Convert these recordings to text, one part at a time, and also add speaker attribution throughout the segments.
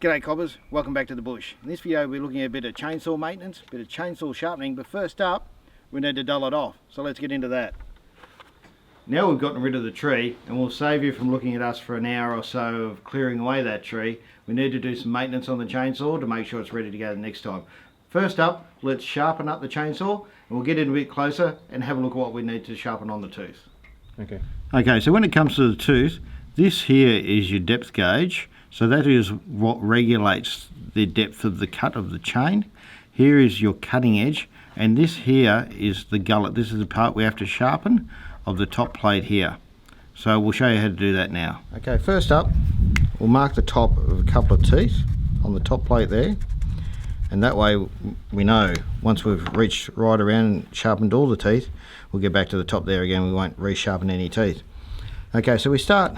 Speaker 1: G'day cobbers, welcome back to the bush. In this video we're looking at a bit of chainsaw maintenance, a bit of chainsaw sharpening, but first up we need to dull it off, so let's get into that. Now we've gotten rid of the tree, and we'll save you from looking at us for an hour or so of clearing away that tree. We need to do some maintenance on the chainsaw to make sure it's ready to go the next time. First up, let's sharpen up the chainsaw, and we'll get in a bit closer and have a look at what we need to sharpen on the tooth. Okay, so when it comes to the tooth, this here is your depth gauge. So that is what regulates the depth of the cut of the chain. Here is your cutting edge, and this here is the gullet. This is the part we have to sharpen of the top plate here. So we'll show you how to do that now. Okay, first up, we'll mark the top of a couple of teeth on the top plate there. And that way we know once we've reached right around and sharpened all the teeth, we'll get back to the top there again. We won't resharpen any teeth. Okay, so we start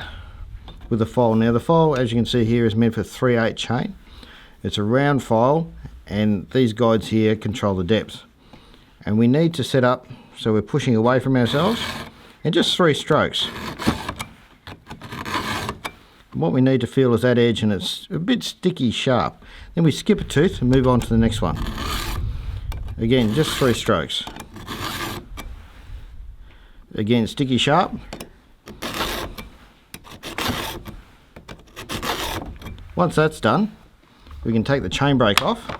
Speaker 1: with the file. Now the file, as you can see here, is meant for 3/8 chain. It's a round file, and these guides here control the depth. And we need to set up so we're pushing away from ourselves, and just 3 strokes. And what we need to feel is that edge, and it's a bit sticky sharp. Then we skip a tooth and move on to the next one. Again, just 3 strokes. Again, sticky sharp. Once that's done, we can take the chain brake off,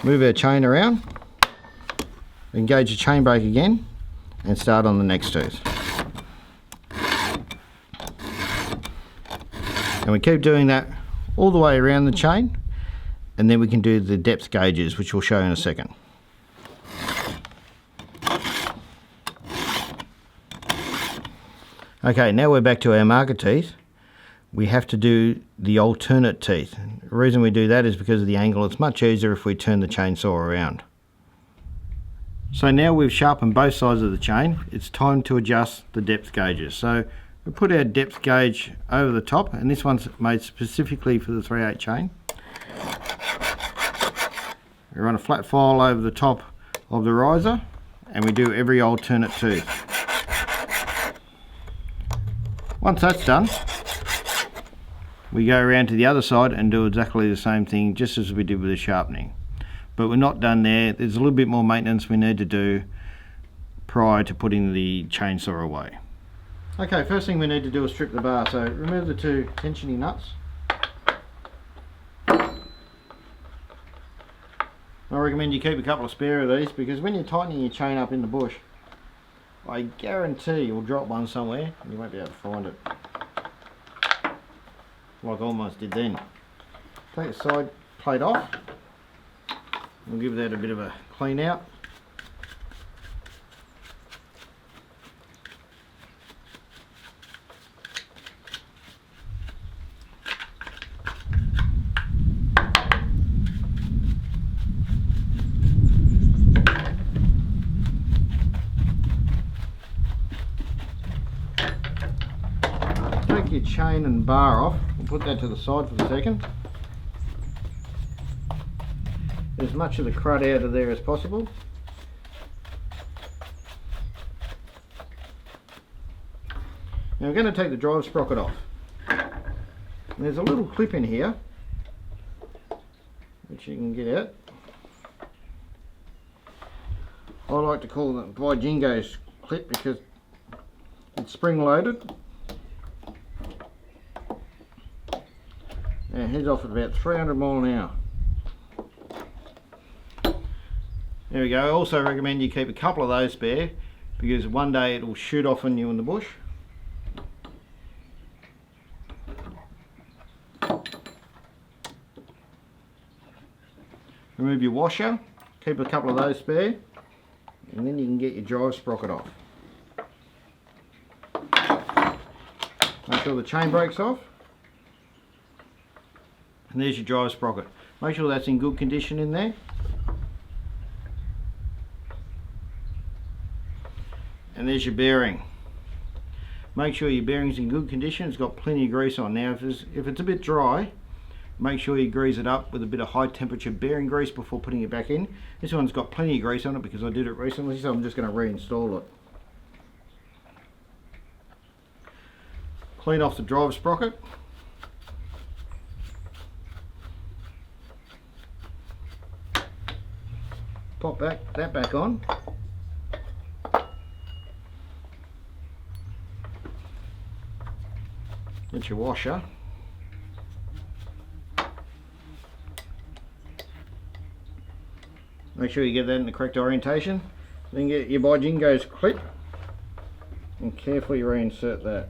Speaker 1: move our chain around, engage the chain brake again, and start on the next tooth. And we keep doing that all the way around the chain, and then we can do the depth gauges, which we'll show in a second. Okay, now we're back to our marker teeth. We have to do the alternate teeth. The reason we do that is because of the angle. It's much easier if we turn the chainsaw around. So now we've sharpened both sides of the chain, it's time to adjust the depth gauges. So we put our depth gauge over the top, and this one's made specifically for the 3/8 chain. We run a flat file over the top of the riser, and we do every alternate tooth. Once that's done, we go around to the other side and do exactly the same thing, just as we did with the sharpening. But we're not done there. There's a little bit more maintenance we need to do prior to putting the chainsaw away. Okay, first thing we need to do is strip the bar. So remove the 2 tensioning nuts. I recommend you keep a couple of spare of these, because when you're tightening your chain up in the bush, I guarantee you'll drop one somewhere and you won't be able to find it. Like I almost did then. Take the side plate off. We'll give that a bit of a clean out. Take your chain and bar off. We'll put that to the side for a second. As much of the crud out of there as possible. Now we're going to take the drive sprocket off. And there's a little clip in here which you can get out. I like to call it by Jingo's clip because it's spring loaded. And it heads off at about 300 miles an hour. There we go. I also recommend you keep a couple of those spare, because one day it will shoot off on you in the bush. Remove your washer, keep a couple of those spare, and then you can get your drive sprocket off. Make sure the chain brake's off. And there's your drive sprocket. Make sure that's in good condition in there. And there's your bearing. Make sure your bearing's in good condition. It's got plenty of grease on. Now if it's a bit dry, make sure you grease it up with a bit of high temperature bearing grease before putting it back in. This one's got plenty of grease on it because I did it recently, so I'm just going to reinstall it. Clean off the drive sprocket. pop that back on. Get your washer. Make sure you get that in the correct orientation. Then get your Bojingo's clip and carefully reinsert that.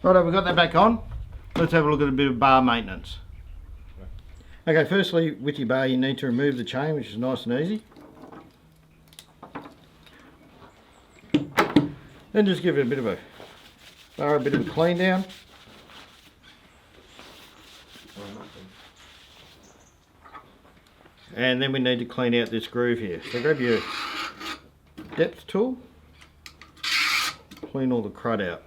Speaker 1: Righto, we've got that back on. Let's have a look at a bit of bar maintenance. Okay, firstly with your bar you need to remove the chain, which is nice and easy. Then just give it a bit of a clean down. And then we need to clean out this groove here. So grab your depth tool, clean all the crud out.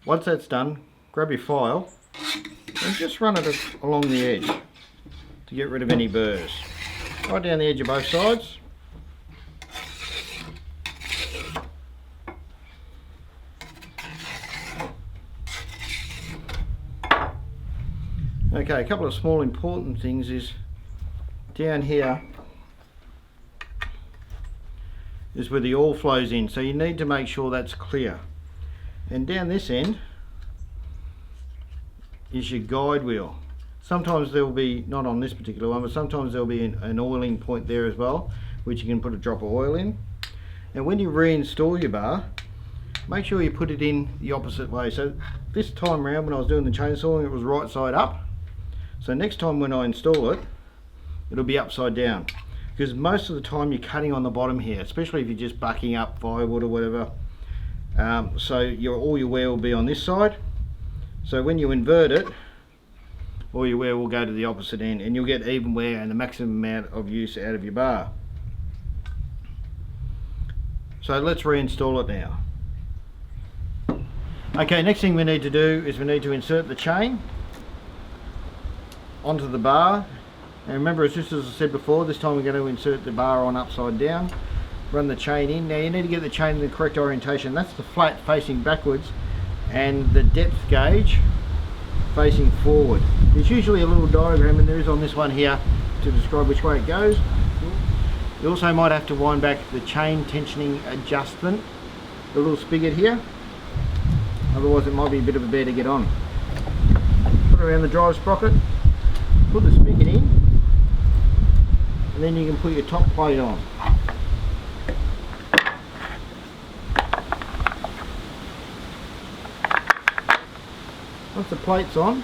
Speaker 1: Once that's done, grab your file and just run it along the edge to get rid of any burrs. Right down the edge of both sides. Okay, a couple of small important things is down here is where the oil flows in, so you need to make sure that's clear. And down this end is your guide wheel. Sometimes there will be, not on this particular one, but sometimes there will be an oiling point there as well, which you can put a drop of oil in. And when you reinstall your bar, make sure you put it in the opposite way. So this time around when I was doing the chainsawing, it was right side up. So next time when I install it, it'll be upside down. Because most of the time you're cutting on the bottom here, especially if you're just bucking up firewood or whatever. So all your wear will be on this side. So when you invert it, all your wear will go to the opposite end and you'll get even wear and the maximum amount of use out of your bar. So let's reinstall it now. Okay, next thing we need to do is we need to insert the chain onto the bar. And remember, it's just as I said before, this time we're going to insert the bar on upside down. Run the chain in. Now you need to get the chain in the correct orientation. That's the flat facing backwards and the depth gauge facing forward. There's usually a little diagram, and there is on this one here, to describe which way it goes. You also might have to wind back the chain tensioning adjustment, the little spigot here, otherwise it might be a bit of a bear to get on. Put it around the drive sprocket, put the spigot in, and then you can put your top plate on. Once the plate's on,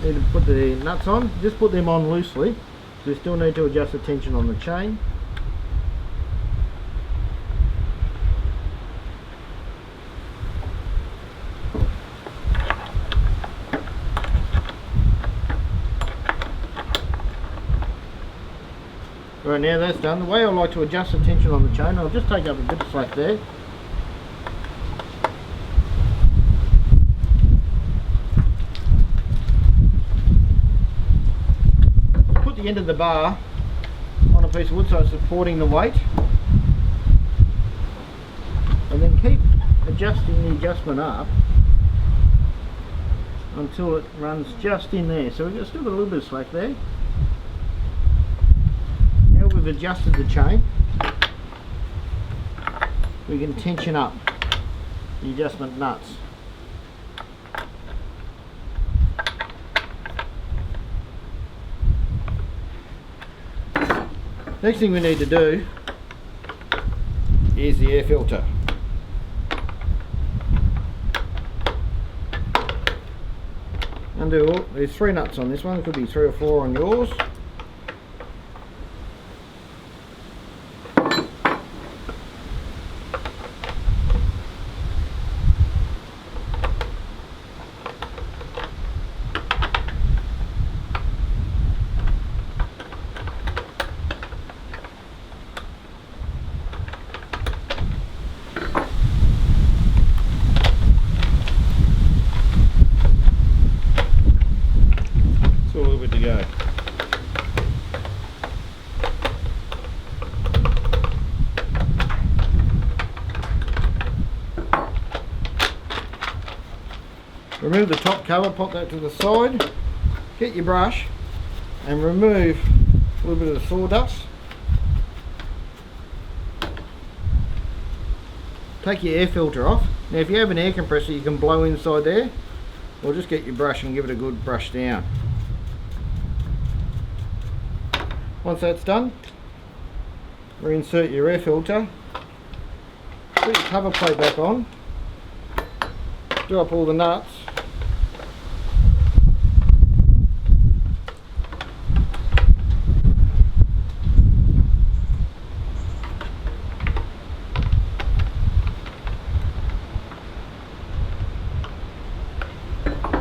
Speaker 1: you need to put the nuts on. Just put them on loosely, so you still need to adjust the tension on the chain. Right, now that's done. The way I like to adjust the tension on the chain, I'll just take up a bit of slack there. Put the end of the bar on a piece of wood so it's supporting the weight. And then keep adjusting the adjustment up until it runs just in there. So we've still got a little bit of slack there. We've adjusted the chain, we can tension up the adjustment nuts. Next thing we need to do is the air filter. There's 3 nuts on this one, there could be 3 or 4 on yours. Remove the top cover, pop that to the side, get your brush and remove a little bit of the sawdust. Take your air filter off. Now if you have an air compressor you can blow inside there, or just get your brush and give it a good brush down. Once that's done, reinsert your air filter, put your cover plate back on, drop all the nuts,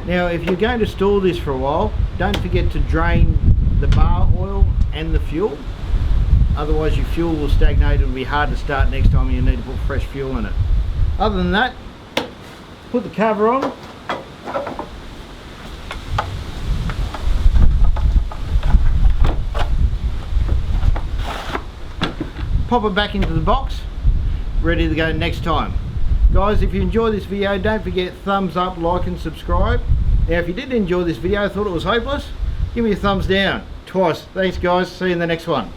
Speaker 1: now if you're going to store this for a while, don't forget to drain the bar oil and the fuel, otherwise your fuel will stagnate. It'll be hard to start next time and you need to put fresh fuel in it. Other than that, put the cover on, pop it back into the box, ready to go next time. Guys, if you enjoyed this video, don't forget thumbs up, like and subscribe. Now if you did enjoy this video, thought it was hopeless, give me a thumbs down twice. Thanks guys, see you in the next one.